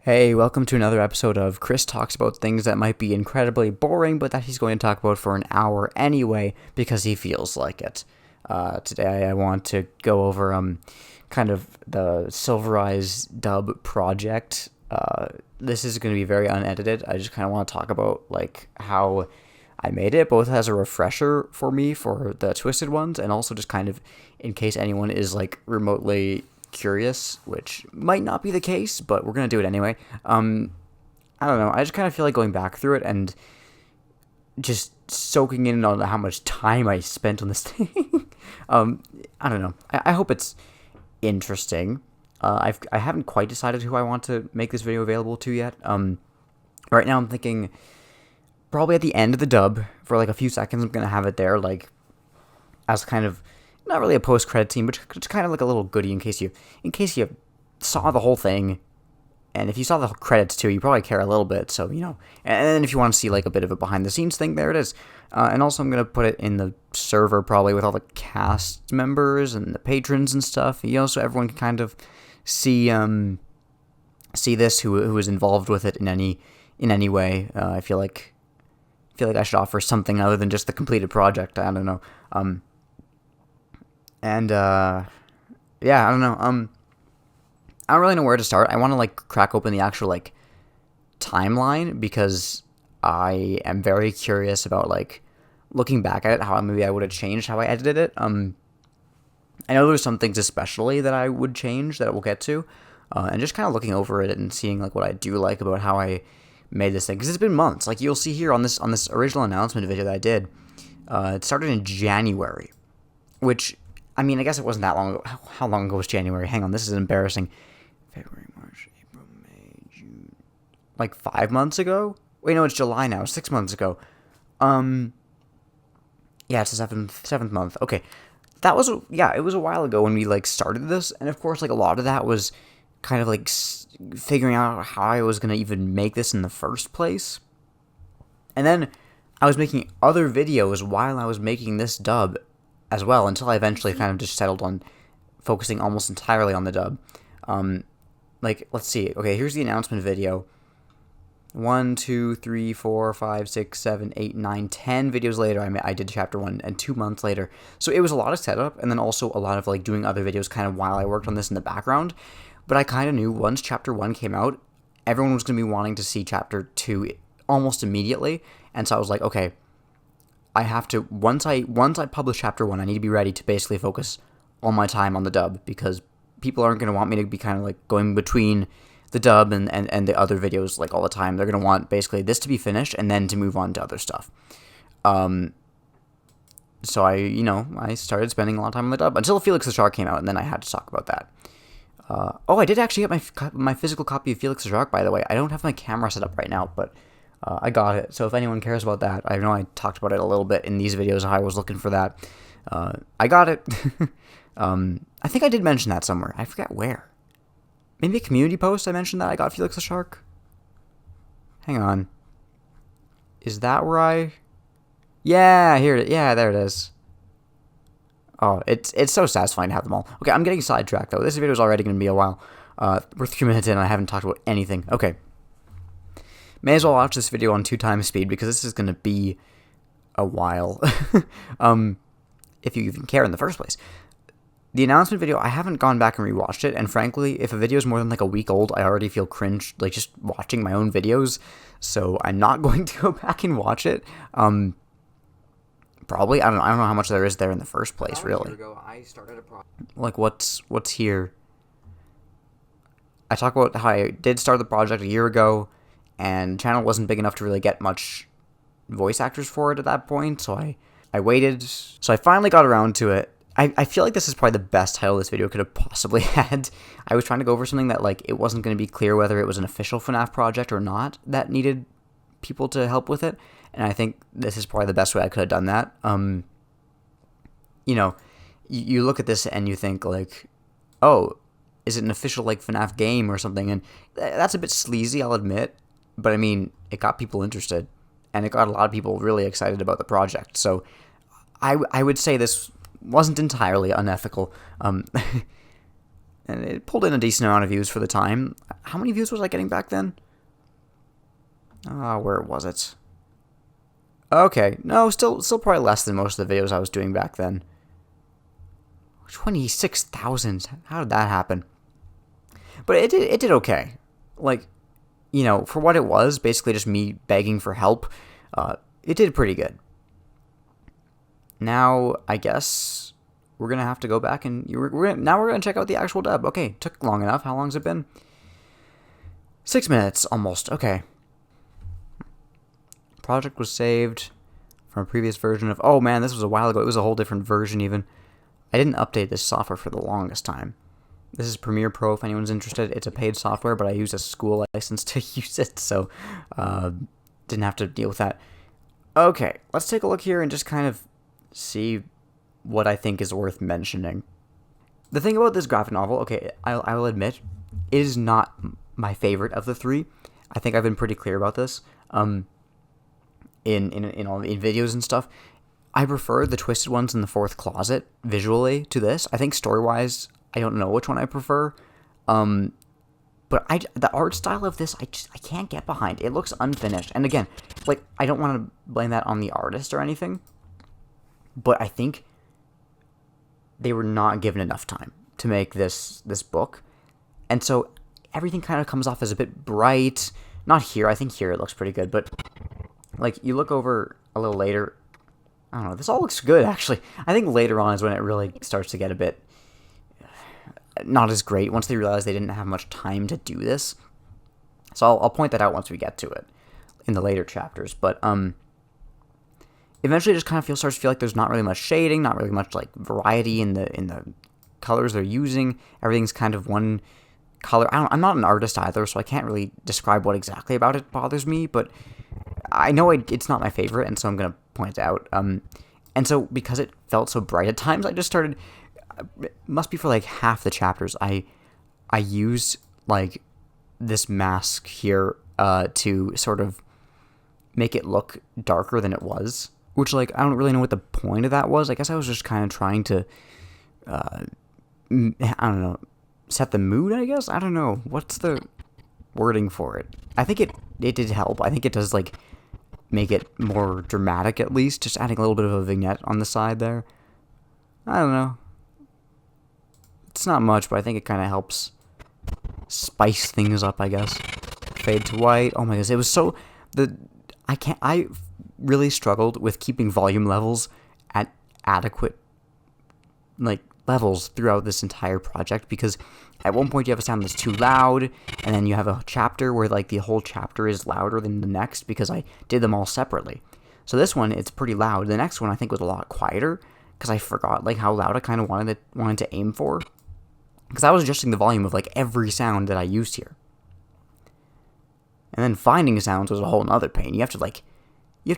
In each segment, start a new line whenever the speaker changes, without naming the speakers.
Hey, welcome to another episode of Chris Talks About Things That Might Be Incredibly Boring, but that he's going to talk about for an hour anyway because he feels like it. Today I want to go over kind of the Silverize dub project. This is going to be very unedited. I just kind of want to talk about like how I made it, both as a refresher for me for the Twisted ones, and also just kind of in case anyone is like remotely curious, which might not be the case, but we're gonna do it anyway. I don't know. I just kind of feel like going back through it and just soaking in on how much time I spent on this thing. I don't know. I hope it's interesting. I haven't quite decided who I want to make this video available to yet. Right now I'm thinking probably at the end of the dub for like a few seconds. I'm gonna have it there, like as kind of not really a post-credit scene, but just kind of like a little goodie in case you saw the whole thing, and if you saw the credits too, you probably care a little bit. So and then if you want to see like a bit of a behind-the-scenes thing, there it is. And also I'm gonna put it in the server probably with all the cast members and the patrons and stuff. So everyone can kind of see this who is involved with it in any way. I feel like I should offer something other than just the completed project. I don't know. Yeah, I don't know. I don't really know where to start. I want to like crack open the actual like timeline because I am very curious about like looking back at it, how maybe I would have changed how I edited it. I know there's some things especially that I would change that we'll get to, and just kind of looking over it and seeing like what I do like about how I made this thing, because it's been months. Like you'll see here on this original announcement video that I did, it started in January, which, I mean, I guess it wasn't that long ago. How long ago was January? Hang on, this is embarrassing. February, March, April, May, June. Like 5 months ago? Wait, no, it's July now. 6 months ago. Yeah, it's the seventh month. Okay, it was a while ago when we like started this, and of course, like a lot of that was kind of like figuring out how I was gonna even make this in the first place, and then I was making other videos while I was making this dub as well, until I eventually kind of just settled on focusing almost entirely on the dub. Like, let's see. Okay, here's the announcement video. 1, 2, 3, 4, 5, 6, 7, 8, 9, 10 videos later, I did chapter 1, and 2 months later. So it was a lot of setup, and then also a lot of like doing other videos kind of while I worked on this in the background. But I kind of knew once chapter 1 came out, everyone was going to be wanting to see chapter 2 almost immediately, and so I was like, okay, I have to, once I publish chapter 1, I need to be ready to basically focus all my time on the dub, because people aren't going to want me to be kind of like going between the dub and the other videos like all the time. They're going to want basically this to be finished and then to move on to other stuff. So I started spending a lot of time on the dub until Felix the Shark came out, and then I had to talk about that. I did actually get my physical copy of Felix the Shark, by the way. I don't have my camera set up right now, but I got it, so if anyone cares about that, I know I talked about it a little bit in these videos, how I was looking for that. I got it. I think I did mention that somewhere. I forget where. Maybe a community post I mentioned that I got Felix the Shark? Hang on. Is that where I... Yeah, here it is. Yeah, there it is. Oh, it's so satisfying to have them all. Okay, I'm getting sidetracked, though. This video is already going to be a while. We're 3 minutes in, and I haven't talked about anything. Okay. May as well watch this video on 2 times speed, because this is going to be a while. If you even care in the first place. The announcement video, I haven't gone back and rewatched it, and frankly, if a video is more than like a week old, I already feel cringe, like just watching my own videos, so I'm not going to go back and watch it. Probably, I don't know how much there is there in the first place, really.
I started a project.
Like, what's here? I talk about how I did start the project a year ago, and the channel wasn't big enough to really get much voice actors for it at that point, so I waited. So I finally got around to it. I feel like this is probably the best title this video could have possibly had. I was trying to go over something that, like, it wasn't going to be clear whether it was an official FNAF project or not that needed people to help with it, and I think this is probably the best way I could have done that. You look at this and you think, like, oh, is it an official, like, FNAF game or something? And that's a bit sleazy, I'll admit, but, I mean, it got people interested, and it got a lot of people really excited about the project, so I would say this wasn't entirely unethical. and it pulled in a decent amount of views for the time. How many views was I getting back then? Where was it? Okay, no, still probably less than most of the videos I was doing back then. 26,000. How did that happen? But it did okay. Like, you know, for what it was, basically just me begging for help, it did pretty good. Now, I guess we're going to have to go back and we're going to check out the actual dub. Okay, took long enough. How long has it been? 6 minutes, almost. Okay. Project was saved from a previous version of... Oh, man, this was a while ago. It was a whole different version, even. I didn't update this software for the longest time. This is Premiere Pro, if anyone's interested. It's a paid software, but I use a school license to use it, so didn't have to deal with that. Okay, let's take a look here and just kind of see what I think is worth mentioning. The thing about this graphic novel, okay, I will admit, it is not my favorite of the three. I think I've been pretty clear about this. In videos and stuff, I prefer the Twisted Ones in the Fourth Closet visually to this. I think story-wise, I don't know which one I prefer. But the art style of this, I can't get behind. It looks unfinished. And again, like, I don't want to blame that on the artist or anything, but I think they were not given enough time to make this book. And so everything kind of comes off as a bit bright. Not here. I think here it looks pretty good, but like, you look over a little later, I don't know, this all looks good, actually. I think later on is when it really starts to get a bit not as great, once they realize they didn't have much time to do this. So I'll point that out once we get to it in the later chapters. But eventually it just kind of starts to feel like there's not really much shading, not really much like variety in the colors they're using. Everything's kind of one color. I'm not an artist either, so I can't really describe what exactly about it bothers me, but I know it's not my favorite, and so I'm going to point it out. And so because it felt so bright at times, I just started... It must be for like half the chapters, I used like this mask here to sort of make it look darker than it was. Which, like, I don't really know what the point of that was. I guess I was just kind of trying to, I don't know, set the mood, I guess? I don't know. What's the wording for it? I think it did help. I think it does, like, make it more dramatic, at least. Just adding a little bit of a vignette on the side there. I don't know. It's not much, but I think it kind of helps spice things up, I guess. Fade to white. Oh my goodness, it was so... I really struggled with keeping volume levels at adequate, like, levels throughout this entire project, because at one point you have a sound that's too loud, and then you have a chapter where, like, the whole chapter is louder than the next, because I did them all separately. So this one, it's pretty loud. The next one, I think, was a lot quieter, because I forgot, like, how loud I kind of wanted to aim for. Because I was adjusting the volume of, like, every sound that I used here. And then finding sounds was a whole nother pain. You have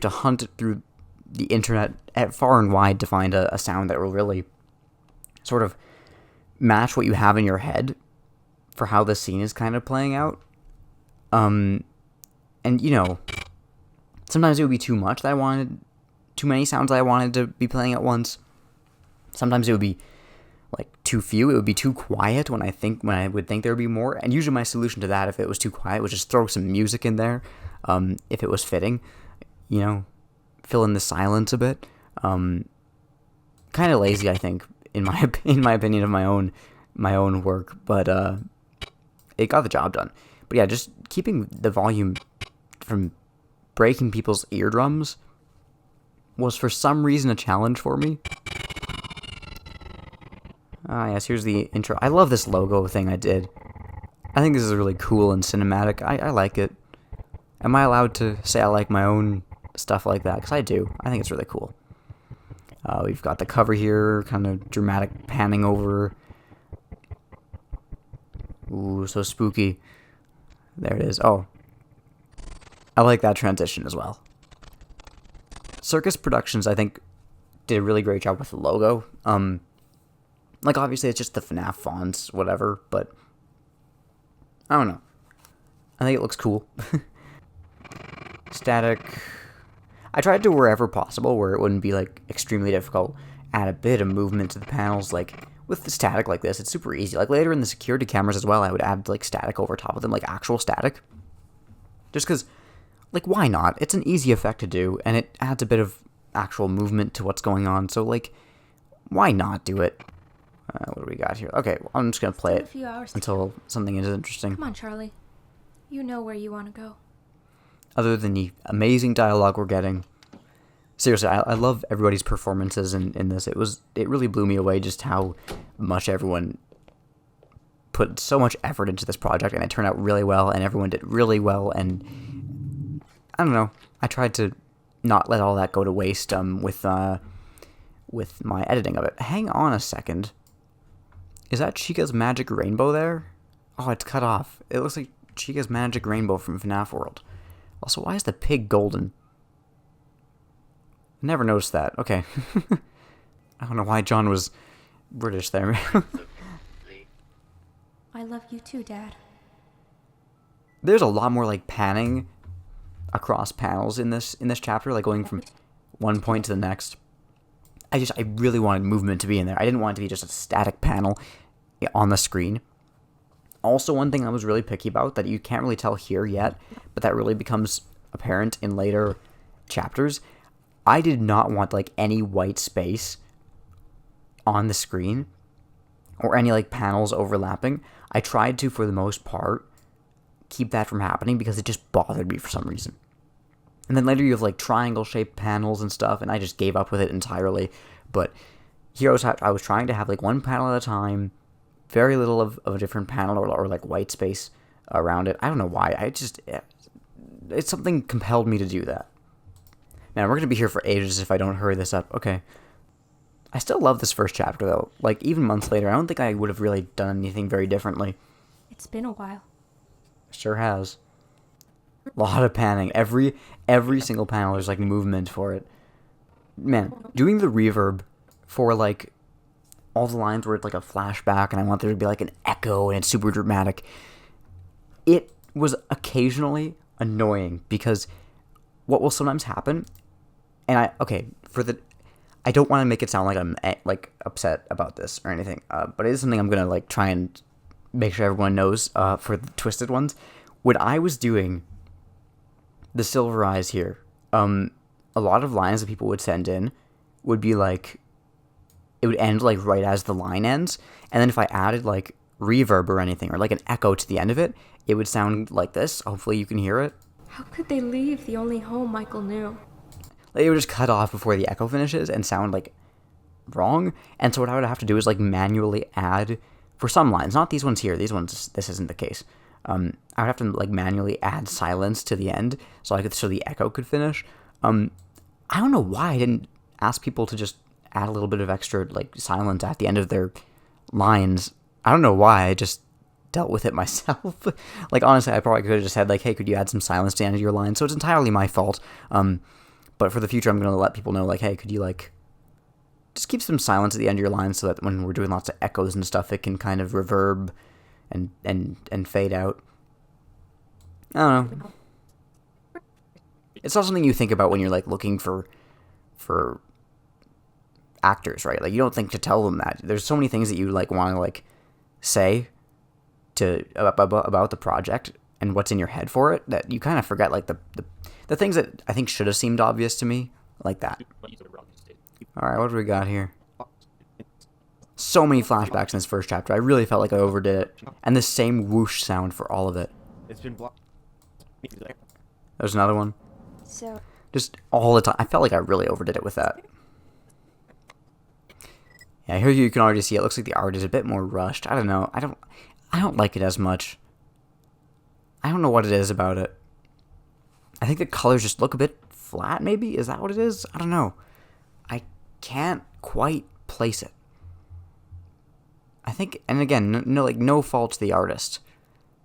to hunt through the internet at far and wide to find a sound that will really sort of match what you have in your head for how the scene is kind of playing out. And, you know, sometimes it would be too much that I wanted, too many sounds that I wanted to be playing at once. Sometimes it would be like too few. It would be too quiet when I would think there would be more. And usually my solution to that, if it was too quiet, was just throw some music in there, if it was fitting, you know, fill in the silence a bit. Kind of lazy, I think, in my opinion of my own work, but it got the job done. But yeah, just keeping the volume from breaking people's eardrums was for some reason a challenge for me. Yes, here's the intro. I love this logo thing I did. I think this is really cool and cinematic. I like it. Am I allowed to say I like my own stuff like that? Because I do. I think it's really cool. We've got the cover here, kind of dramatic panning over. Ooh, so spooky. There it is. Oh. I like that transition as well. Circus Productions, I think, did a really great job with the logo. Like, obviously, it's just the FNAF fonts, whatever, but I don't know. I think it looks cool. Static. I tried to, wherever possible, where it wouldn't be, like, extremely difficult, add a bit of movement to the panels, like, with the static like this, it's super easy. Like later in the security cameras as well, I would add like static over top of them, like actual static. Just because, like, why not? It's an easy effect to do, and it adds a bit of actual movement to what's going on. So, like, why not do it? What do we got here? Okay, well, I'm just going to play it until something is interesting.
Come on, Charlie. You know where you want to go.
Other than the amazing dialogue we're getting. Seriously, I love everybody's performances in this. It really blew me away just how much everyone put so much effort into this project, and it turned out really well, and everyone did really well, and I don't know. I tried to not let all that go to waste with my editing of it. Hang on a second. Is that Chica's Magic Rainbow there? Oh, it's cut off. It looks like Chica's Magic Rainbow from FNAF World. Also, why is the pig golden? Never noticed that. Okay. I don't know why John was British there.
I love you too, Dad.
There's a lot more like panning across panels in this chapter, like going from one point to the next. I really wanted movement to be in there. I didn't want it to be just a static panel on the screen. Also, one thing I was really picky about that you can't really tell here yet, but that really becomes apparent in later chapters, I did not want like any white space on the screen or any like panels overlapping. I tried to, for the most part, keep that from happening because it just bothered me for some reason. And then later you have like triangle-shaped panels and stuff, and I just gave up with it entirely. But here I was trying to have like one panel at a time, very little of a different panel or like white space around it. I don't know why. It's something compelled me to do that. Man, we're going to be here for ages if I don't hurry this up. Okay. I still love this first chapter, though. Like, even months later, I don't think I would have really done anything very differently.
It's been a while.
Sure has. A lot of panning. Every single panel, there's, like, movement for it. Man, doing the reverb for, like, all the lines where it's, like, a flashback, and I want there to be, like, an echo, and it's super dramatic. It was occasionally annoying, because what will sometimes happen, and I don't want to make it sound like I'm like upset about this or anything, but it is something I'm gonna like try and make sure everyone knows for the Twisted ones. When I was doing the Silver Eyes here, a lot of lines that people would send in would be like, it would end like right as the line ends, and then if I added like reverb or anything or like an echo to the end of it, it would sound like this. Hopefully you can hear it.
How could they leave the only home Michael knew?
Like, it would just cut off before the echo finishes and sound like wrong. And so what I would have to do is like manually add for some lines, not these ones here. These ones, this isn't the case. I would have to like manually add silence to the end so the echo could finish. I don't know why I didn't ask people to just add a little bit of extra like silence at the end of their lines. I don't know why. I just dealt with it myself. Like, honestly, I probably could have just said like, hey, could you add some silence to the end of your line? So it's entirely my fault. But for the future, I'm going to let people know, like, hey, could you, like, just keep some silence at the end of your line so that when we're doing lots of echoes and stuff, it can kind of reverb and fade out. I don't know. It's not something you think about when you're, like, looking for actors, right? Like, you don't think to tell them that. There's so many things that you, like, want to, like, say about the project and what's in your head for it that you kind of forget, like, the things that I think should have seemed obvious to me, like that. Alright, what do we got here? So many flashbacks in this first chapter. I really felt like I overdid it. And the same whoosh sound for all of it. There's another one.
So,
Just all the time. I felt like I really overdid it with that. Yeah, here you can already see it looks like the art is a bit more rushed. I don't know. I don't like it as much. I don't know what it is about it. I think the colors just look a bit flat, maybe? Is that what it is? I don't know. I can't quite place it. I think, and again, no fault to the artist.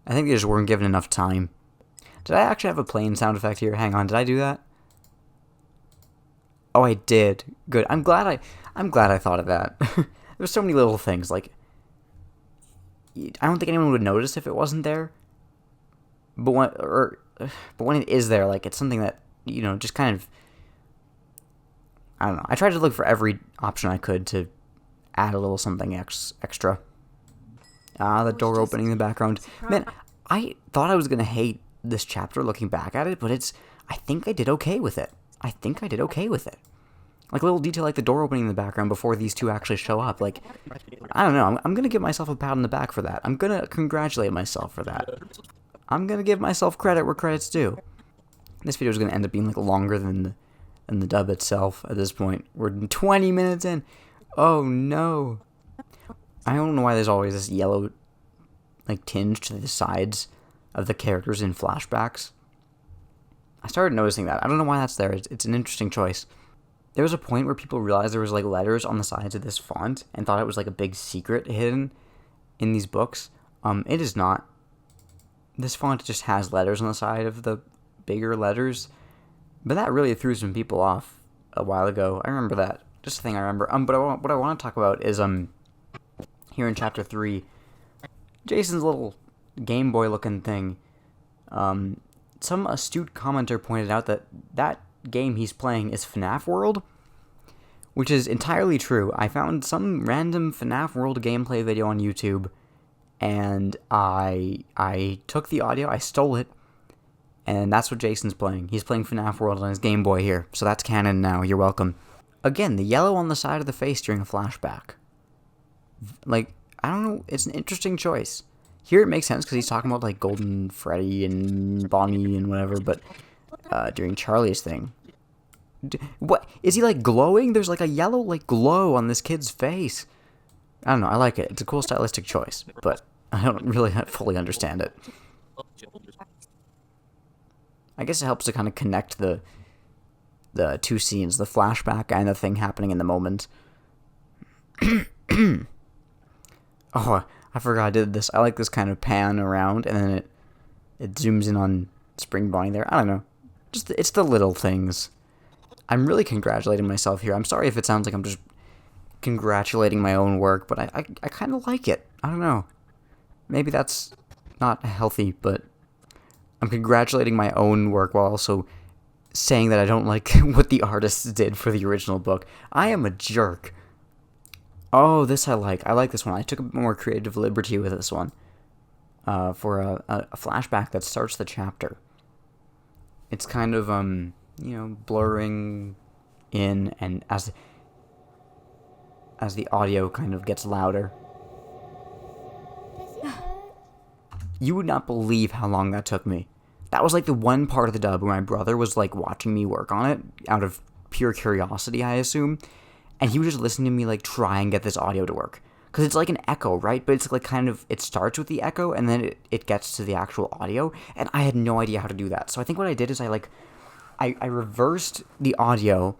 I think they just weren't given enough time. Did I actually have a plane sound effect here? Hang on, did I do that? Oh, I did. Good. I'm glad I thought of that. There's so many little things, like, I don't think anyone would notice if it wasn't there. But when it is there, like, it's something that, just kind of, I don't know. I tried to look for every option I could to add a little something extra. The door opening in the background. Man, I thought I was going to hate this chapter looking back at it, but I think I did okay with it. Like a little detail like the door opening in the background before these two actually show up. Like, I don't know. I'm going to give myself a pat on the back for that. I'm going to congratulate myself for that. I'm going to give myself credit where credit's due. This video is going to end up being like longer than the dub itself at this point. We're 20 minutes in. Oh no. I don't know why there's always this yellow like tinge to the sides of the characters in flashbacks. I started noticing that. I don't know why that's there. It's an interesting choice. There was a point where people realized there was like letters on the sides of this font and thought it was like a big secret hidden in these books. It is not. This font just has letters on the side of the bigger letters, but that really threw some people off a while ago. I remember that. Just a thing I remember. But what I want to talk about is here in chapter 3, Jason's little Game Boy looking thing. Some astute commenter pointed out that game he's playing is FNAF World, which is entirely true. I found some random FNAF World gameplay video on YouTube, and I took the audio, I stole it, and that's what Jason's playing. He's playing FNAF World on his Game Boy here, so that's canon now. You're welcome. Again, the yellow on the side of the face during a flashback. Like, I don't know, it's an interesting choice. Here it makes sense because he's talking about like Golden Freddy and Bonnie and whatever, but during Charlie's thing, what is he like glowing? There's like a yellow like glow on this kid's face. I don't know. I like it. It's a cool stylistic choice, but I don't really fully understand it. I guess it helps to kind of connect the two scenes, the flashback and the thing happening in the moment. Oh, I forgot I did this. I like this kind of pan around, and then it zooms in on Spring Bonnie there. I don't know. Just it's the little things. I'm really congratulating myself here. I'm sorry if it sounds like I'm just congratulating my own work, but I kind of like it. I don't know. Maybe that's not healthy, but I'm congratulating my own work while also saying that I don't like what the artists did for the original book. I am a jerk. Oh, this I like. I like this one. I took a bit more creative liberty with this one for a flashback that starts the chapter. It's kind of, blurring in, and as the audio kind of gets louder. You would not believe how long that took me. That was like the one part of the dub where my brother was like watching me work on it out of pure curiosity, I assume. And he would just listen to me like try and get this audio to work. Because it's like an echo, right? But it's like kind of, it starts with the echo and then it gets to the actual audio. And I had no idea how to do that. So I think what I did is I reversed the audio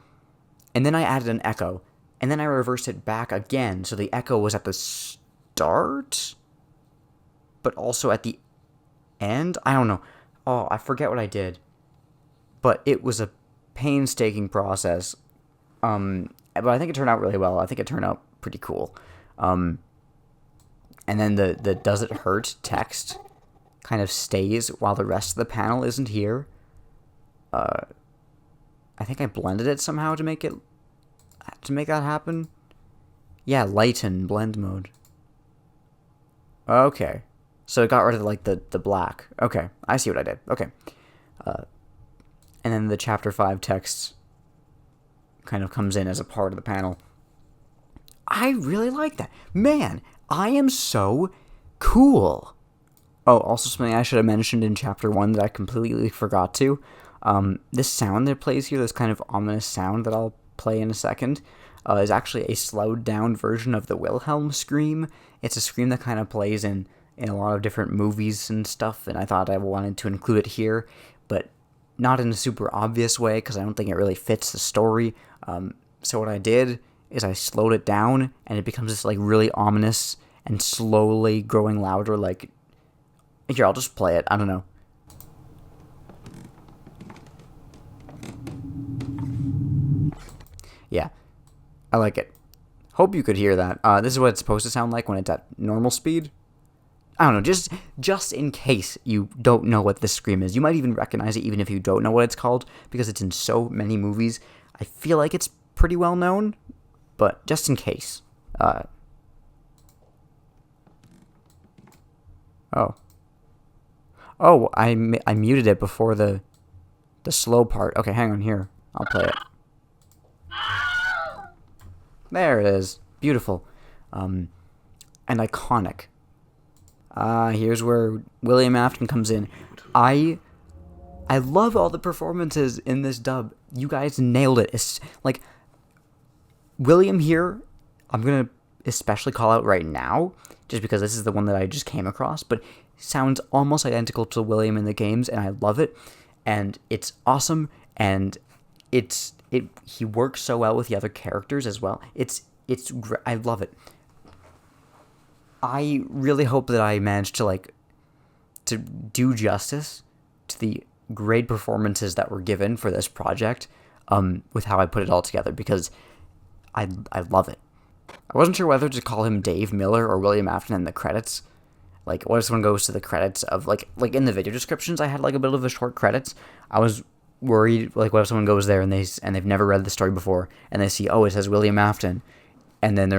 and then I added an echo. And then I reversed it back again. So the echo was at the start, but also at the end. I don't know. Oh, I forget what I did. But it was a painstaking process. But I think it turned out really well. I think it turned out pretty cool. And then the does it hurt text kind of stays while the rest of the panel isn't here. I think I blended it somehow to make that happen. Yeah, lighten blend mode. Okay. So it got rid of like the black. Okay, I see what I did. Okay. And then the chapter 5 text kind of comes in as a part of the panel. I really like that. Man, I am so cool. Oh, also something I should have mentioned in chapter 1 that I completely forgot to. This sound that plays here, this kind of ominous sound that I'll play in a second, is actually a slowed down version of the Wilhelm scream. It's a scream that kind of plays in a lot of different movies and stuff, and I thought I wanted to include it here, but not in a super obvious way, because I don't think it really fits the story. So what I did is I slowed it down, and it becomes this like really ominous and slowly growing louder, like, here, I'll just play it, I don't know. Yeah, I like it. Hope you could hear that. This is what it's supposed to sound like when it's at normal speed. I don't know, just in case you don't know what this scream is. You might even recognize it even if you don't know what it's called, because it's in so many movies. I feel like it's pretty well known, but just in case. Oh. Oh, I muted it before the slow part. Okay, hang on here. I'll play it. There it is. Beautiful. And iconic. Here's where William Afton comes in. I love all the performances in this dub. You guys nailed it. It's like William here, I'm going to especially call out right now, just because this is the one that I just came across, but sounds almost identical to William in the games, and I love it. And it's awesome, and he works so well with the other characters as well. I love it. I really hope that I managed to do justice to the great performances that were given for this project, with how I put it all together, because I love it. I wasn't sure whether to call him Dave Miller or William Afton in the credits. Like, what if someone goes to the credits of, like in the video descriptions, I had, like, a bit of a short credits. I was worried, like, what if someone goes there and they've never read the story before, and they see, oh, it says William Afton, and then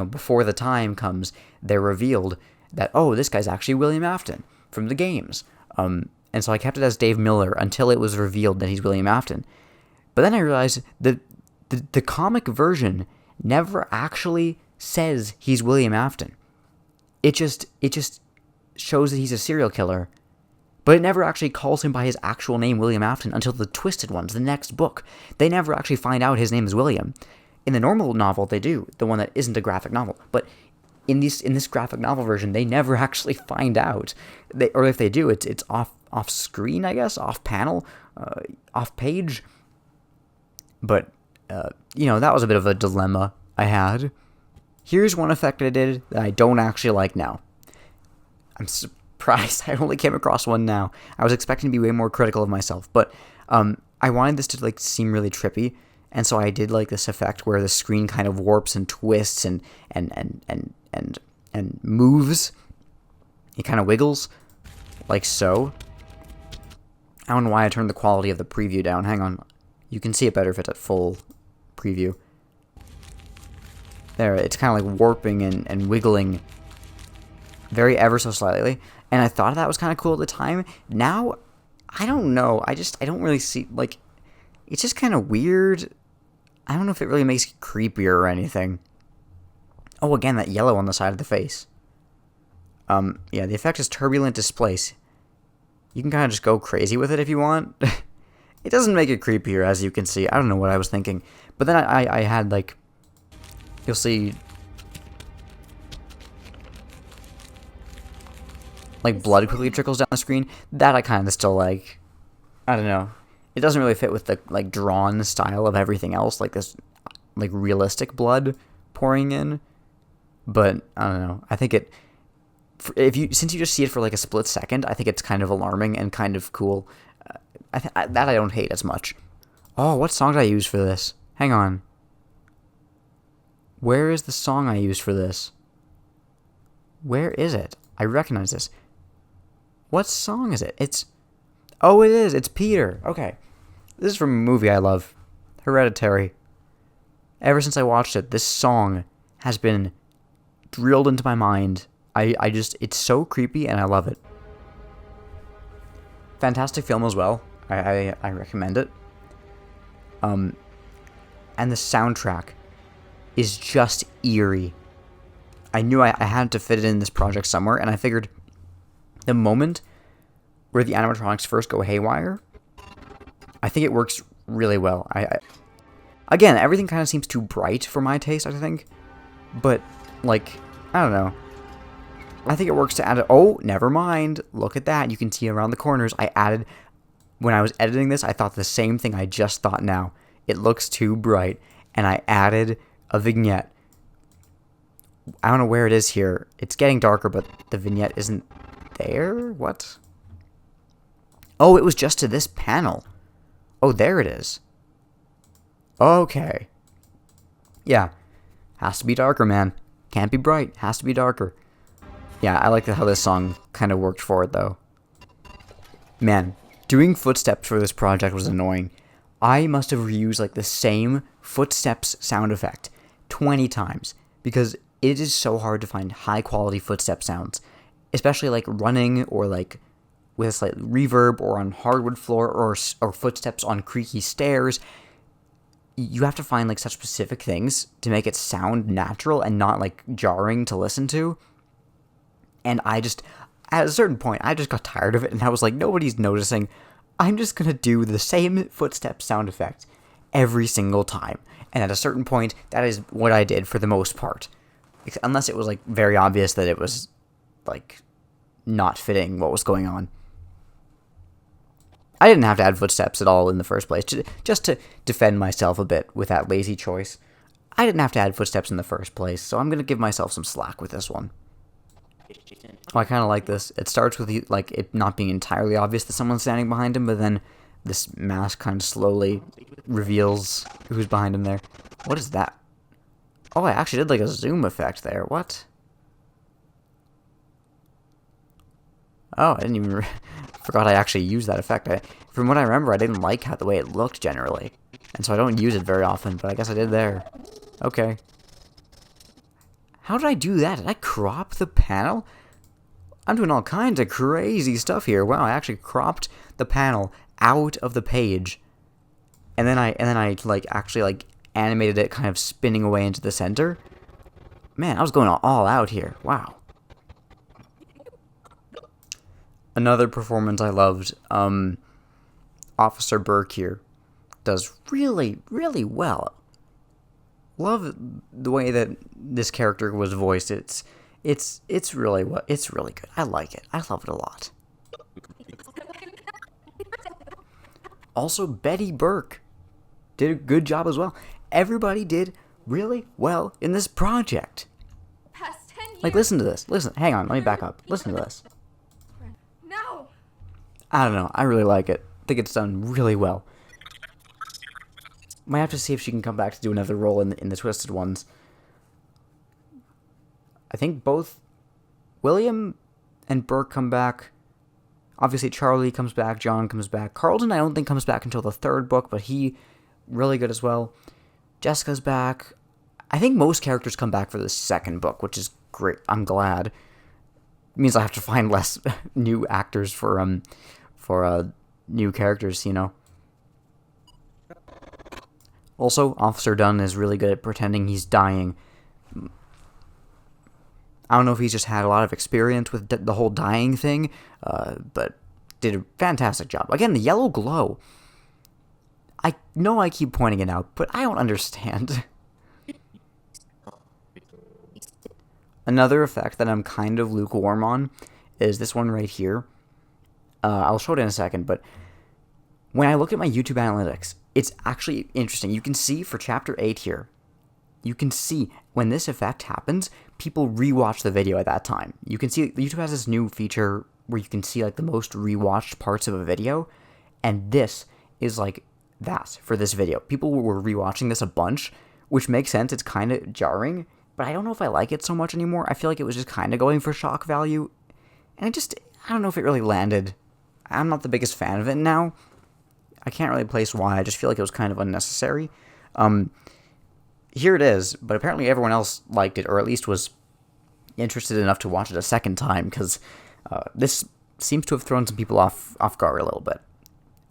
before the time comes, they're revealed that, oh, this guy's actually William Afton from the games. And so I kept it as Dave Miller until it was revealed that he's William Afton. But then I realized that the comic version never actually says he's William Afton. It just shows that he's a serial killer, but it never actually calls him by his actual name, William Afton, until the Twisted Ones, the next book. They never actually find out his name is William. In the normal novel, they do, the one that isn't a graphic novel. But in this graphic novel version, they never actually find out. Or if they do, it's off screen, I guess, off panel, off page. But that was a bit of a dilemma I had. Here's one effect I did that I don't actually like now. I'm surprised I only came across one now. I was expecting to be way more critical of myself, but I wanted this to seem really trippy, and so I did this effect where the screen kind of warps and twists and moves. It kind of wiggles, like so. I don't know why I turned the quality of the preview down. Hang on. You can see it better if it's at full preview. There, it's kind of warping and wiggling very ever so slightly. And I thought that was kind of cool at the time. Now, I don't know. I don't really see, it's just kind of weird. I don't know if it really makes it creepier or anything. Oh, again, that yellow on the side of the face. Yeah, the effect is Turbulent Displace. You can kind of just go crazy with it if you want. It doesn't make it creepier, as you can see. I don't know what I was thinking. But then I had, you'll see, blood quickly trickles down the screen. That I kind of still like. I don't know. It doesn't really fit with the, drawn style of everything else, this, realistic blood pouring in. But, I don't know. I think it, since you just see it for, a split second, I think it's kind of alarming and kind of cool. That I don't hate as much. Oh, what song did I use for this? Hang on. Where is the song I used for this? Where is it? I recognize this. What song is it? Oh, it is. It's Peter. Okay. This is from a movie I love. Hereditary. Ever since I watched it, this song has been drilled into my mind. It's so creepy and I love it. Fantastic film as well. I recommend it. And the soundtrack is just eerie. I knew I had to fit it in this project somewhere, and I figured the moment where the animatronics first go haywire, I think it works really well. Again, everything kind of seems too bright for my taste, I think. But, I don't know. I think it works to add it. Oh, never mind. Look at that. You can see around the corners. When I was editing this, I thought the same thing I just thought now. It looks too bright. And I added a vignette. I don't know where it is here. It's getting darker, but the vignette isn't there? What? Oh, it was just to this panel. Oh, there it is. Okay. Yeah. Has to be darker, man. Can't be bright. Has to be darker. Yeah, I like how this song kind of worked for it, though. Man, doing footsteps for this project was annoying. I must have reused, the same footsteps sound effect 20 times because it is so hard to find high quality footstep sounds, especially like running or like with a slight reverb or on hardwood floor or footsteps on creaky stairs. You have to find like such specific things to make it sound natural and not like jarring to listen to. And I just, at a certain point, I just got tired of it and I was like, nobody's noticing. I'm just gonna do the same footstep sound effect every single time. And at a certain point, that is what I did for the most part. Unless it was like very obvious that it was like not fitting what was going on. I didn't have to add footsteps at all in the first place, just to defend myself a bit with that lazy choice. I didn't have to add footsteps in the first place, so I'm going to give myself some slack with this one. Oh, I kind of like this. It starts with like it not being entirely obvious that someone's standing behind him, but then this mask kind of slowly reveals who's behind him there. What is that? Oh, I actually did like a zoom effect there. What? Oh, I didn't even... forgot I actually used that effect. From what I remember, I didn't like the way it looked generally. And so I don't use it very often, but I guess I did there. Okay. How did I do that? Did I crop the panel? I'm doing all kinds of crazy stuff here. Wow, I actually cropped the panel out of the page. And then I like actually like animated it kind of spinning away into the center. Man, I was going all out here. Wow. Another performance I loved, Officer Burke here does really, really well. Love the way that this character was voiced. It's really good. I like it. I love it a lot. Also, Betty Burke did a good job as well. Everybody did really well in this project. Like, listen to this. Listen, hang on, let me back up. Listen to this.
No!
I don't know. I really like it. I think it's done really well. Might have to see if she can come back to do another role in the Twisted Ones. I think both William and Burke come back. Obviously, Charlie comes back. John comes back. Carlton, I don't think, comes back until the third book, but he really good as well. Jessica's back. I think most characters come back for the second book, which is great. I'm glad. It means I have to find less new actors for new characters, you know. Also, Officer Dunn is really good at pretending he's dying. I don't know if he's just had a lot of experience with the whole dying thing, but did a fantastic job. Again, the yellow glow. I know I keep pointing it out, but I don't understand. Another effect that I'm kind of lukewarm on is this one right here. I'll show it in a second, but when I look at my YouTube analytics, it's actually interesting. You can see for Chapter 8 here, you can see when this effect happens, people rewatch the video at that time. You can see YouTube has this new feature where you can see like the most rewatched parts of a video, and this is like that for this video. People were rewatching this a bunch, which makes sense. It's kind of jarring, but I don't know if I like it so much anymore. I feel like it was just kind of going for shock value, and I don't know if it really landed. I'm not the biggest fan of it now. I can't really place why. I just feel like it was kind of unnecessary. Here it is, but apparently everyone else liked it, or at least was interested enough to watch it a second time, because this seems to have thrown some people off guard a little bit.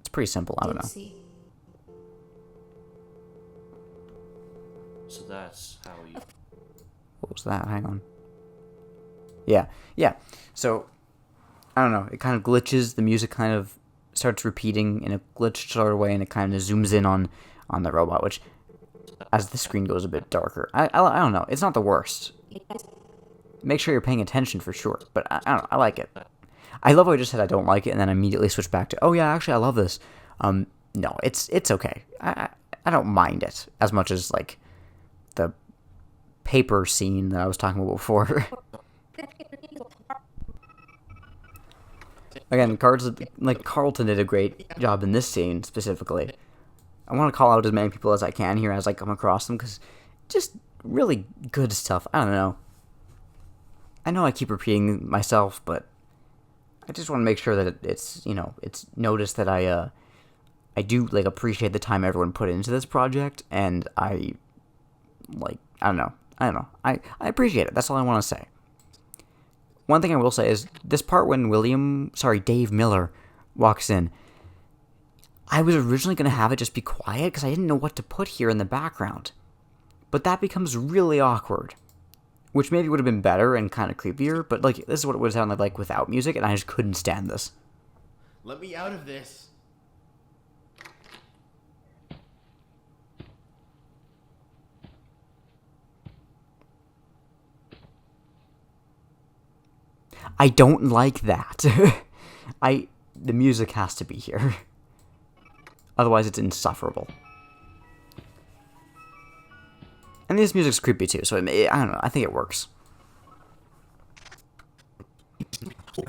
It's pretty simple. I don't know.
So that's how you...
What was that? Hang on. Yeah. So, I don't know. It kind of glitches. The music kind of starts repeating in a glitched sort of way, and it kind of zooms in on the robot, which, as the screen goes a bit darker, I don't know. It's not the worst. Make sure you're paying attention for sure, but I don't know. I like it. I love how I just said I don't like it, and then immediately switch back to, oh yeah, actually I love this. No, it's okay. I don't mind it as much as like the paper scene that I was talking about before. Again, Carlton did a great job in this scene specifically. I want to call out as many people as I can here as I come across them, because just really good stuff. I don't know. I know I keep repeating myself, but I just want to make sure that it's noticed that I do like appreciate the time everyone put into this project, and I like I don't know. I appreciate it. That's all I want to say. One thing I will say is this part when Dave Miller walks in. I was originally going to have it just be quiet because I didn't know what to put here in the background. But that becomes really awkward. Which maybe would have been better and kind of creepier, but like this is what it would have sounded like without music, and I just couldn't stand this.
Let me out of this.
I don't like that. The music has to be here. Otherwise it's insufferable. And this music's creepy too, so I don't know, I think it works.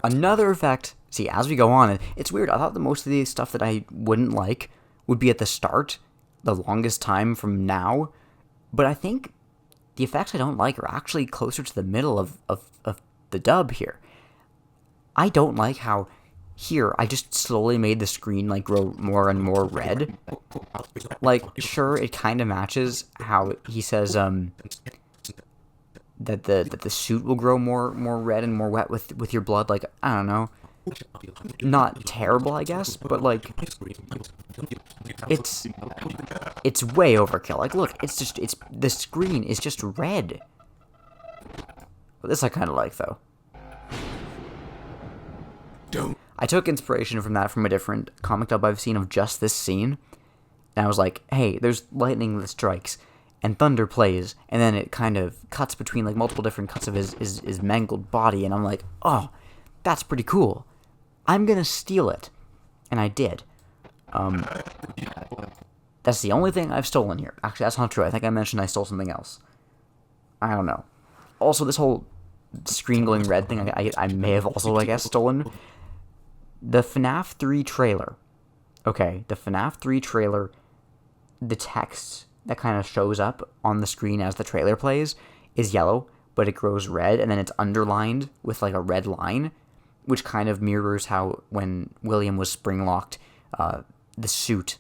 Another effect, see, as we go on, it's weird, I thought that most of the stuff that I wouldn't like would be at the start, the longest time from now, but I think the effects I don't like are actually closer to the middle of the dub here. I don't like how here I just slowly made the screen like grow more and more red. Like, sure, it kind of matches how he says that the suit will grow more red and more wet with your blood. Like, I don't know, not terrible, I guess, but like it's way overkill. Like, look, it's the screen is just red. But this I kind of like though. I took inspiration from that from a different comic dub I've seen of just this scene. And I was like, hey, there's lightning that strikes, and thunder plays, and then it kind of cuts between like multiple different cuts of his mangled body, and I'm like, oh, that's pretty cool. I'm gonna steal it. And I did. That's the only thing I've stolen here. Actually, that's not true. I think I mentioned I stole something else. I don't know. Also, this whole screen glowing red thing, I may have also, I guess, stolen. The FNAF 3 trailer. Okay, the FNAF 3 trailer, the text that kind of shows up on the screen as the trailer plays is yellow, but it grows red, and then it's underlined with like a red line, which kind of mirrors how when William was spring-locked, the suit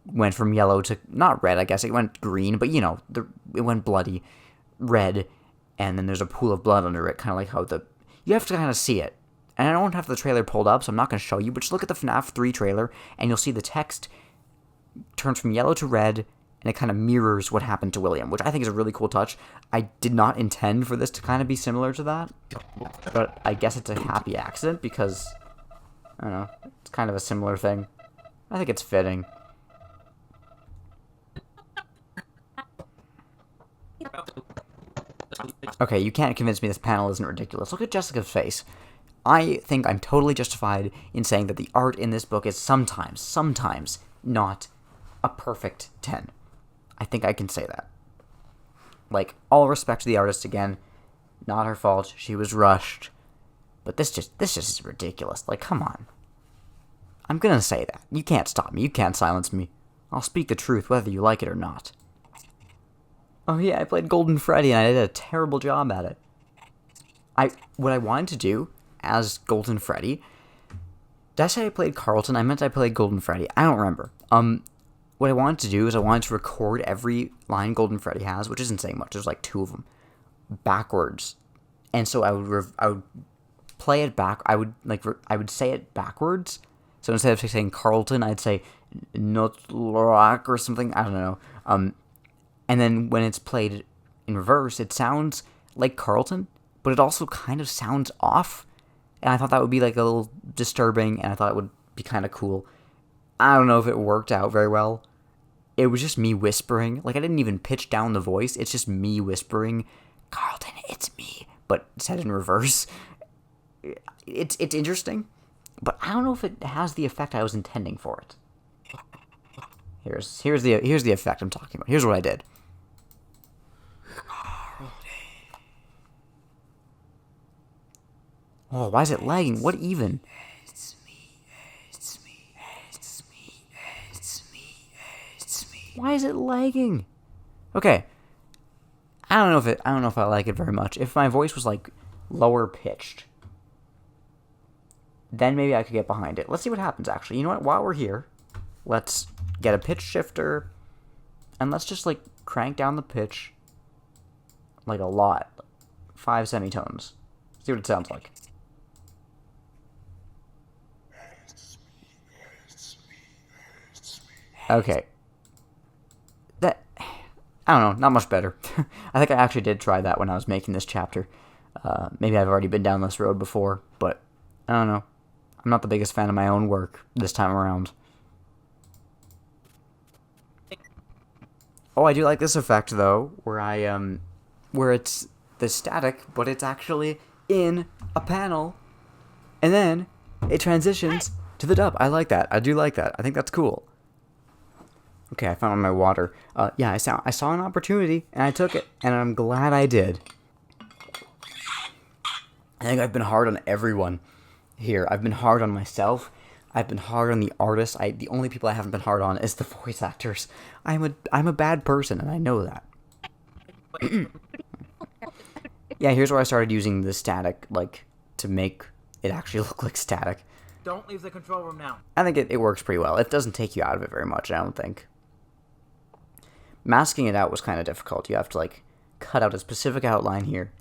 went from yellow to, not red, I guess, it went green, but you know, it went bloody red, and then there's a pool of blood under it, kind of like how you have to kind of see it. And I don't have the trailer pulled up, so I'm not going to show you, but just look at the FNAF 3 trailer, and you'll see the text turns from yellow to red, and it kind of mirrors what happened to William, which I think is a really cool touch. I did not intend for this to kind of be similar to that, but I guess it's a happy accident, because, I don't know, it's kind of a similar thing. I think it's fitting. Okay, you can't convince me this panel isn't ridiculous. Look at Jessica's face. I think I'm totally justified in saying that the art in this book is sometimes not a perfect 10. I think I can say that. Like, all respect to the artist again. Not her fault. She was rushed. But this just is ridiculous. Like, come on. I'm gonna say that. You can't stop me. You can't silence me. I'll speak the truth whether you like it or not. Oh yeah, I played Golden Freddy and I did a terrible job at it. What I wanted to do as Golden Freddy, did I say I played Carlton? I meant I played Golden Freddy. I don't remember. What I wanted to do is I wanted to record every line Golden Freddy has, which isn't saying much. There's like 2 of them, backwards, and so I would play it back. I would say it backwards. So instead of saying Carlton, I'd say Notlorak or something. I don't know. And then when it's played in reverse, it sounds like Carlton, but it also kind of sounds off. And I thought that would be like a little disturbing, and I thought it would be kind of cool. I don't know if it worked out very well. It was just me whispering. Like, I didn't even pitch down the voice. It's just me whispering, Carlton, it's me, but said in reverse. It's interesting, but I don't know if it has the effect I was intending for it. Here's the effect I'm talking about. Here's what I did. Oh, why is it lagging? What even? Why is it lagging? Okay. I don't know if I like it very much. If my voice was like lower pitched, then maybe I could get behind it. Let's see what happens actually. You know what? While we're here, let's get a pitch shifter and let's just like crank down the pitch Like a lot. 5 semitones. See what it sounds like. Okay. That, I don't know, not much better. I think I actually did try that when I was making this chapter. Maybe I've already been down this road before, but I don't know. I'm not the biggest fan of my own work this time around. Oh, I do like this effect though, where it's the static, but it's actually in a panel, and then it transitions to the dub. I like that. I do like that. I think that's cool. Okay, I found my water. Yeah, I saw an opportunity, and I took it, and I'm glad I did. I think I've been hard on everyone here. I've been hard on myself. I've been hard on the artists. The only people I haven't been hard on is the voice actors. I'm a bad person, and I know that. Yeah, here's where I started using the static, like, to make it actually look like static.
Don't leave the control room now.
I think it works pretty well. It doesn't take you out of it very much, I don't think. Masking it out was kind of difficult. You have to, like, cut out a specific outline here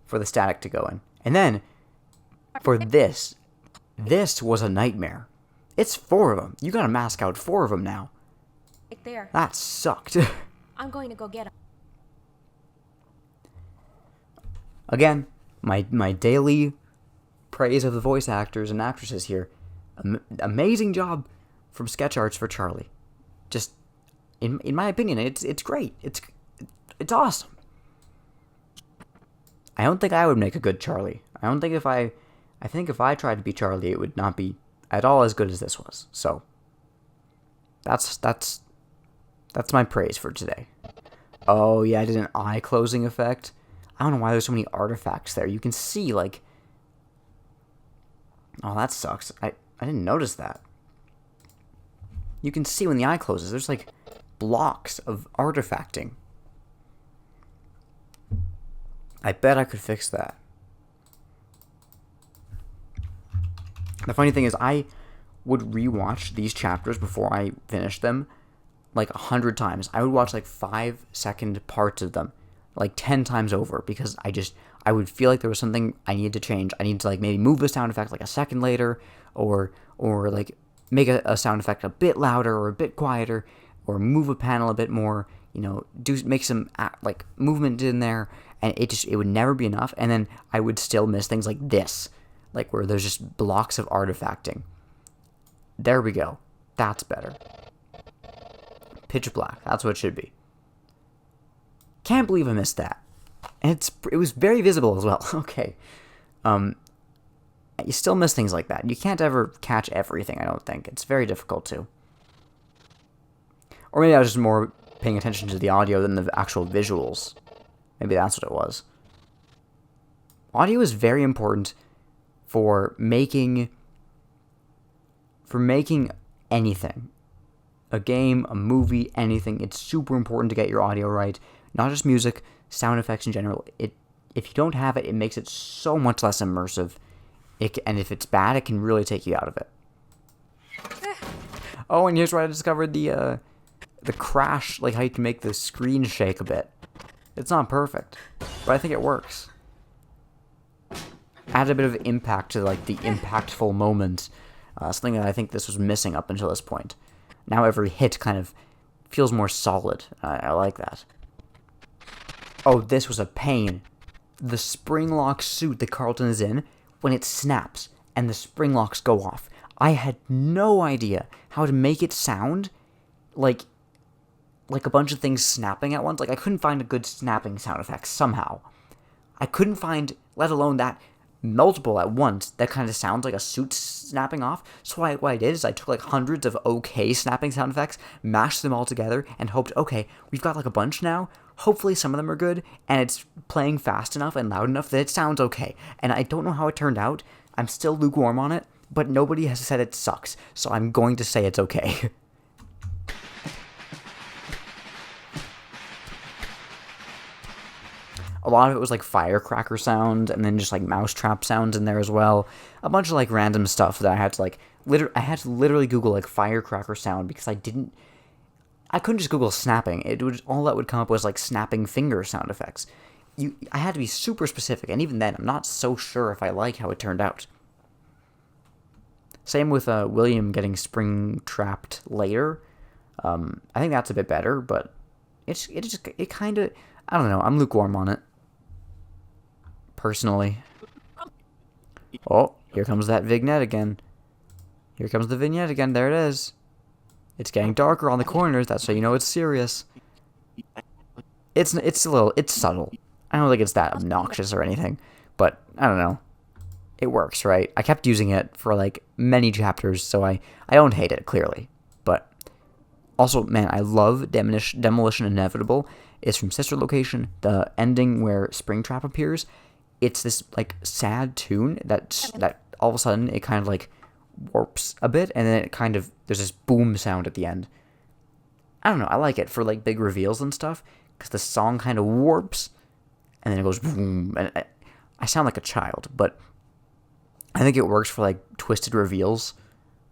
for the static to go in. And then, for this was a nightmare. It's 4 of them. You gotta mask out 4 of them now.
Right there.
That sucked.
I'm going to go get him.
Again, my daily praise of the voice actors and actresses here. Amazing job from Sketch Arts for Charlie. Just, in my opinion, it's great. It's awesome. I don't think I would make a good Charlie. I think if I tried to be Charlie, it would not be at all as good as this was. So, that's my praise for today. Oh yeah, I did an eye closing effect. I don't know why there's so many artifacts there. You can see, like... Oh, that sucks. I didn't notice that. You can see when the eye closes, there's, like, blocks of artifacting. I bet I could fix that. The funny thing is, I would rewatch these chapters before I finished them, like, 100 times. I would watch, like, 5-second parts of them, like 10 times over, because I would feel like there was something I needed to change. I needed to, like, maybe move the sound effect like a second later, or like make a sound effect a bit louder or a bit quieter, or move a panel a bit more, you know, make some like movement in there, and it would never be enough. And then I would still miss things like this, like where there's just blocks of artifacting. There we go. That's better. Pitch black. That's what it should be. Can't believe I missed that. And it was very visible as well. Okay. You still miss things like that. You can't ever catch everything, I don't think. It's very difficult to. Or maybe I was just more paying attention to the audio than the actual visuals. Maybe that's what it was. Audio is very important for making anything. A game, a movie, anything. It's super important to get your audio right. Not just music, sound effects in general. If you don't have it, it makes it so much less immersive. And if it's bad, it can really take you out of it. Oh, and here's where I discovered the crash, like how you can make the screen shake a bit. It's not perfect, but I think it works. Add a bit of impact to, like, the impactful moment. Something that I think this was missing up until this point. Now every hit kind of feels more solid. I like that. Oh, this was a pain. The spring lock suit that Carlton is in, when it snaps and the spring locks go off, I had no idea how to make it sound like a bunch of things snapping at once. Like, I couldn't find a good snapping sound effect somehow. I couldn't find, let alone that, multiple at once that kind of sounds like a suit snapping off. So what I did is I took, like, hundreds of okay snapping sound effects, mashed them all together, and hoped, okay, we've got, like, a bunch now. Hopefully some of them are good, and it's playing fast enough and loud enough that it sounds okay. And I don't know how it turned out. I'm still lukewarm on it, but nobody has said it sucks, so I'm going to say it's okay. A lot of it was, like, firecracker sound, and then just, like, mousetrap sounds in there as well. A bunch of, like, random stuff that I had to, like, I had to literally Google, like, firecracker sound, because I couldn't just Google snapping. All that would come up was, like, snapping finger sound effects. I had to be super specific, and even then, I'm not so sure if I like how it turned out. Same with William getting spring trapped later. I think that's a bit better, but it kind of, I don't know. I'm lukewarm on it, personally. Oh, here comes that vignette again. Here comes the vignette again. There it is. It's getting darker on the corners. That's how you know it's serious. It's subtle. I don't think it's that obnoxious or anything, but I don't know. It works, right? I kept using it for like many chapters, so I don't hate it, clearly. But also, man, I love Demolition Inevitable. It's from Sister Location. The ending where Springtrap appears, it's this like sad tune that all of a sudden it kind of like warps a bit, and then it kind of, there's this boom sound at the end. I don't know, I like it for like big reveals and stuff, because the song kind of warps, and then it goes boom, and I sound like a child, but I think it works for like twisted reveals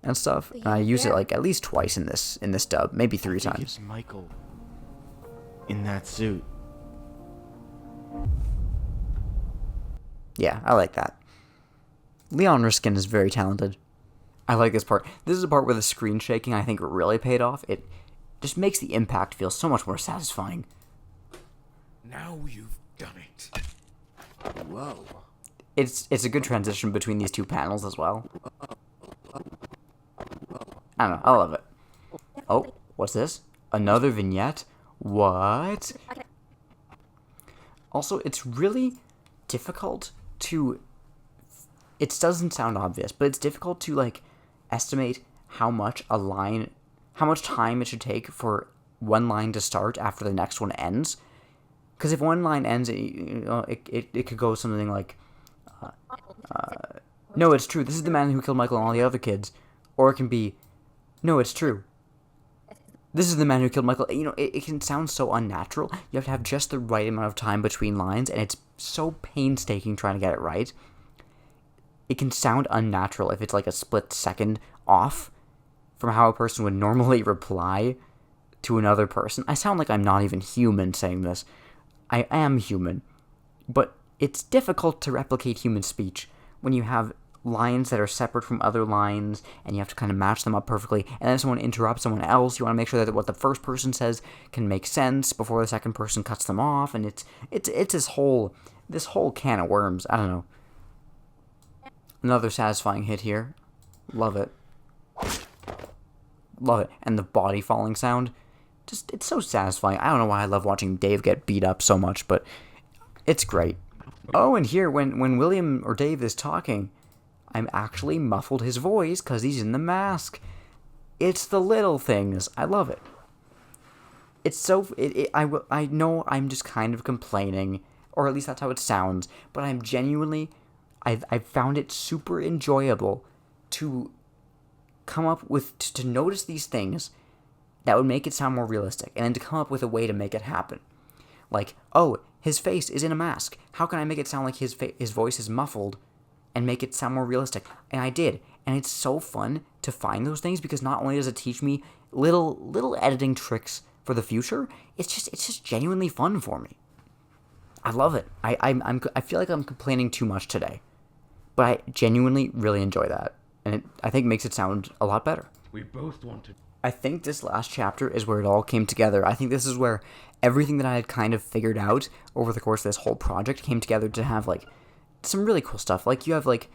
and stuff. And I use it like at least twice in this dub, maybe 3 times.
It's Michael in that suit.
Yeah, I like that. Leon Riskin is very talented. I like this part. This is the part where the screen shaking, I think, really paid off. It just makes the impact feel so much more satisfying.
Now you've done it. Whoa.
It's a good transition between these two panels as well. I don't know, I love it. Oh, what's this? Another vignette? What? Also, it's really difficult to... It doesn't sound obvious, but it's difficult to, like, estimate how much time it should take for one line to start after the next one ends. Because if one line ends, it could go something like, no, it's true, this is the man who killed Michael and all the other kids. Or it can be, no, it's true, this is the man who killed Michael. You know, it can sound so unnatural. You have to have just the right amount of time between lines, and it's so painstaking trying to get it right. It can sound unnatural if it's like a split second off from how a person would normally reply to another person. I sound like I'm not even human saying this. I am human. But it's difficult to replicate human speech when you have lines that are separate from other lines, and you have to kind of match them up perfectly, and then someone interrupts someone else. You want to make sure that what the first person says can make sense before the second person cuts them off, and it's this whole can of worms. I don't know. Another satisfying hit here. Love it. Love it. And the body falling sound, just, it's so satisfying. I don't know why I love watching Dave get beat up so much, but it's great. Oh, and here, when William or Dave is talking, I'm actually muffled his voice because he's in the mask. It's the little things. I love it. It's so... I know I'm just kind of complaining, or at least that's how it sounds, but I'm genuinely... I've found it super enjoyable to come up with... to notice these things that would make it sound more realistic, and then to come up with a way to make it happen. Like, oh, his face is in a mask. How can I make it sound like his voice is muffled and make it sound more realistic? And I did. And it's so fun to find those things, because not only does it teach me little editing tricks for the future, it's just genuinely fun for me. I love it. I feel like I'm complaining too much today, but I genuinely really enjoy that, and I think makes it sound a lot better.
We both want to.
I think this last chapter is where it all came together. I think this is where everything that I had kind of figured out over the course of this whole project came together to have, like, some really cool stuff. Like, you have, like,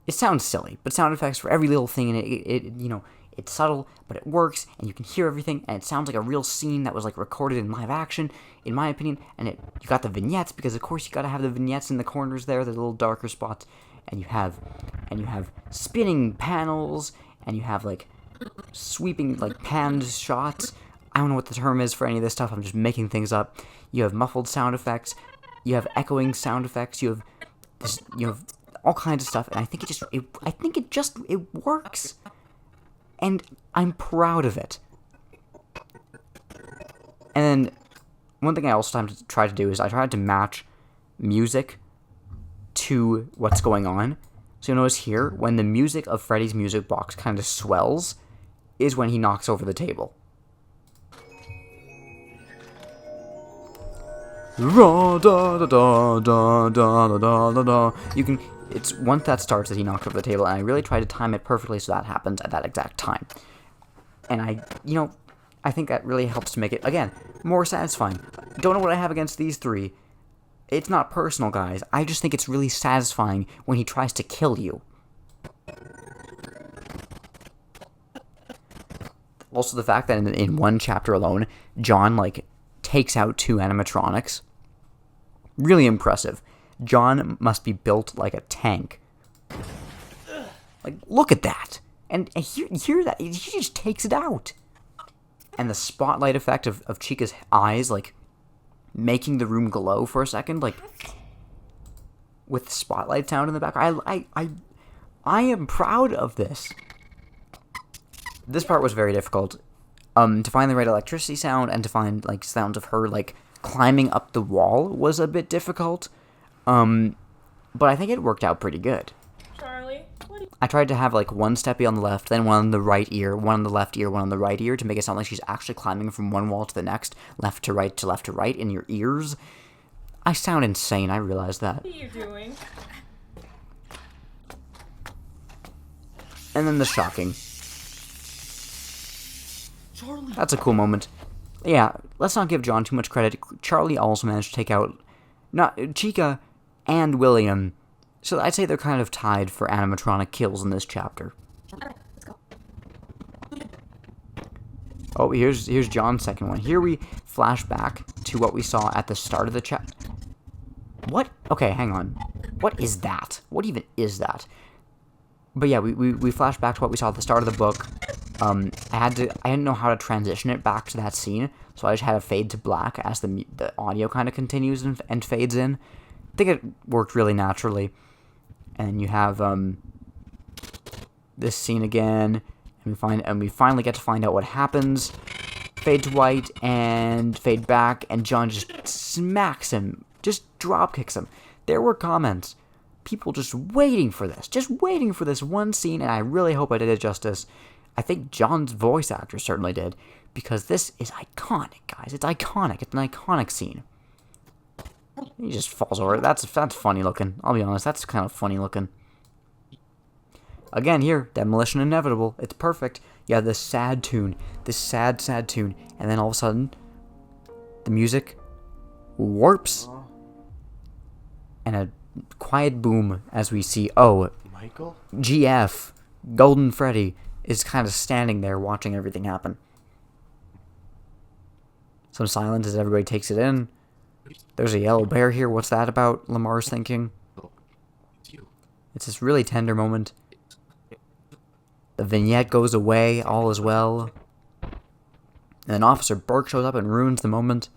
it sounds silly, but sound effects for every little thing, and it you know, it's subtle, but it works, and you can hear everything, and it sounds like a real scene that was, like, recorded in live action, in my opinion. And you got the vignettes, because of course you gotta have the vignettes in the corners there, the little darker spots, and you have spinning panels, and you have, like, sweeping, like, panned shots. I don't know what the term is for any of this stuff. I'm just making things up. You have muffled sound effects. You have echoing sound effects. You have all kinds of stuff. And I think it works. And I'm proud of it. And then one thing I also tried to do is I tried to match music to what's going on. So you'll notice here, when the music of Freddy's music box kind of swells, is when he knocks over the table. Da, da, da, da, da, da, da, da. You can. It's once that starts that he knocks over the table, and I really try to time it perfectly so that happens at that exact time. And I think that really helps to make it, again, more satisfying. Don't know what I have against these three. It's not personal, guys. I just think it's really satisfying when he tries to kill you. Also, the fact that in one chapter alone, John, takes out 2 animatronics. Really impressive. John must be built like a tank. Look at that. And hear that. He just takes it out. And the spotlight effect of Chica's eyes, making the room glow for a second, with the spotlight sound in the background. I am proud of this. This part was very difficult. To find the right electricity sound and to find, sounds of her, climbing up the wall was a bit difficult. But I think it worked out pretty good.
Charlie,
I tried to have, one steppy on the left, then one on the right ear, one on the left ear, one on the right ear, to make it sound like she's actually climbing from one wall to the next, left to right to left to right, in your ears. I sound insane, I realize that.
what are you doing?
And then the shocking.
Charlie!
That's a cool moment. Yeah, let's not give John too much credit. Charlie also managed to take out Chica and William. So I'd say they're kind of tied for animatronic kills in this chapter. Oh, here's John's second one. Here we flash back to what we saw at the start of the chapter. What? Okay, hang on. What is that? What even is that? But yeah, we flash back to what we saw at the start of the book. I didn't know how to transition it back to that scene, so I just had a fade to black as the audio kind of continues and fades in. I think it worked really naturally. And you have this scene again, and we finally get to find out what happens. Fade to white and fade back, and John just smacks him, just drop kicks him. There were comments, people just waiting for this one scene, and I really hope I did it justice. I think John's voice actor certainly did, because this is iconic, guys. It's iconic. It's an iconic scene. He just falls over. That's funny looking. I'll be honest, that's kind of funny looking. Again, here, demolition inevitable. It's perfect. You have this sad tune, this sad tune, and then all of a sudden, the music warps, and a quiet boom as we see,
Michael?
GF, Golden Freddy, is kind of standing there watching everything happen. Some silence as everybody takes it in. There's a yellow bear here. What's that about? Lamar's thinking. It's this really tender moment. The vignette goes away. All is well. And then Officer Burke shows up and ruins the moment.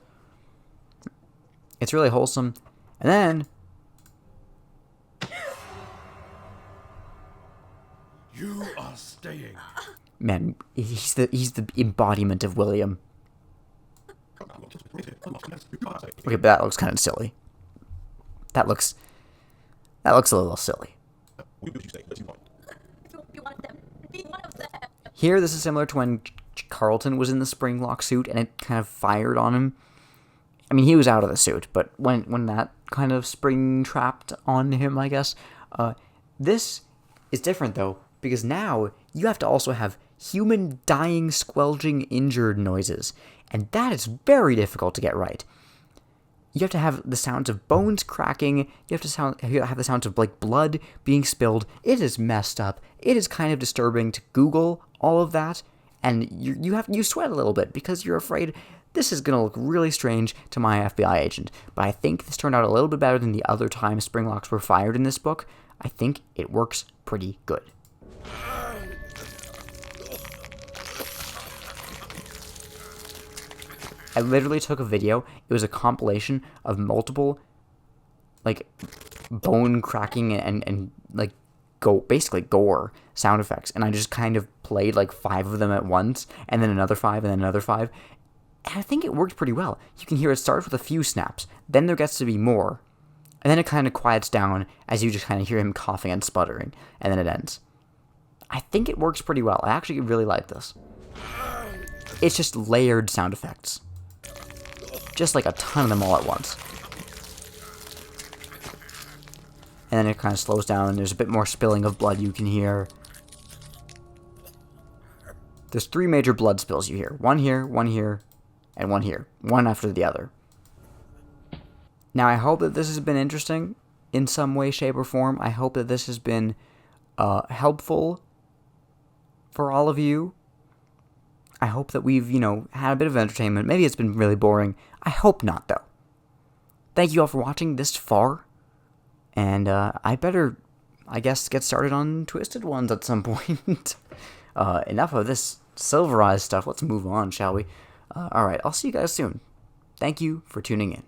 It's really wholesome. And then...
You are staying.
Man, he's the embodiment of William. Okay, but that looks kind of silly. That looks a little silly. Here, this is similar to when Carlton was in the Springlock suit and it kind of fired on him. I mean, he was out of the suit, but when that kind of spring trapped on him, I guess. This is different, though, because now you have to also have human dying, squelching, injured noises. And that is very difficult to get right. You have to have the sounds of bones cracking. You have to have the sounds of blood being spilled. It is messed up. It is kind of disturbing to Google all of that, and you sweat a little bit because you're afraid this is gonna look really strange to my FBI agent. But I think this turned out a little bit better than the other time Springlocks were fired in this book. I think it works pretty good. I literally took a video. It was a compilation of multiple, bone cracking and basically gore sound effects. And I just kind of played 5 of them at once, and then another 5, and then another 5. And I think it worked pretty well. You can hear it starts with a few snaps, then there gets to be more, and then it kind of quiets down as you just kind of hear him coughing and sputtering, and then it ends. I think it works pretty well. I actually really like this. It's just layered sound effects. Just a ton of them all at once. and then it kind of slows down, and there's a bit more spilling of blood you can hear. There's 3 major blood spills you hear. One here, and one here. One after the other. Now, I hope that this has been interesting in some way, shape, or form. I hope that this has been helpful for all of you. I hope that we've, had a bit of entertainment. Maybe it's been really boring. I hope not, though. Thank you all for watching this far. And I better, I guess, get started on Twisted Ones at some point. Enough of this Silver Eyes stuff. Let's move on, shall we? Alright, I'll see you guys soon. Thank you for tuning in.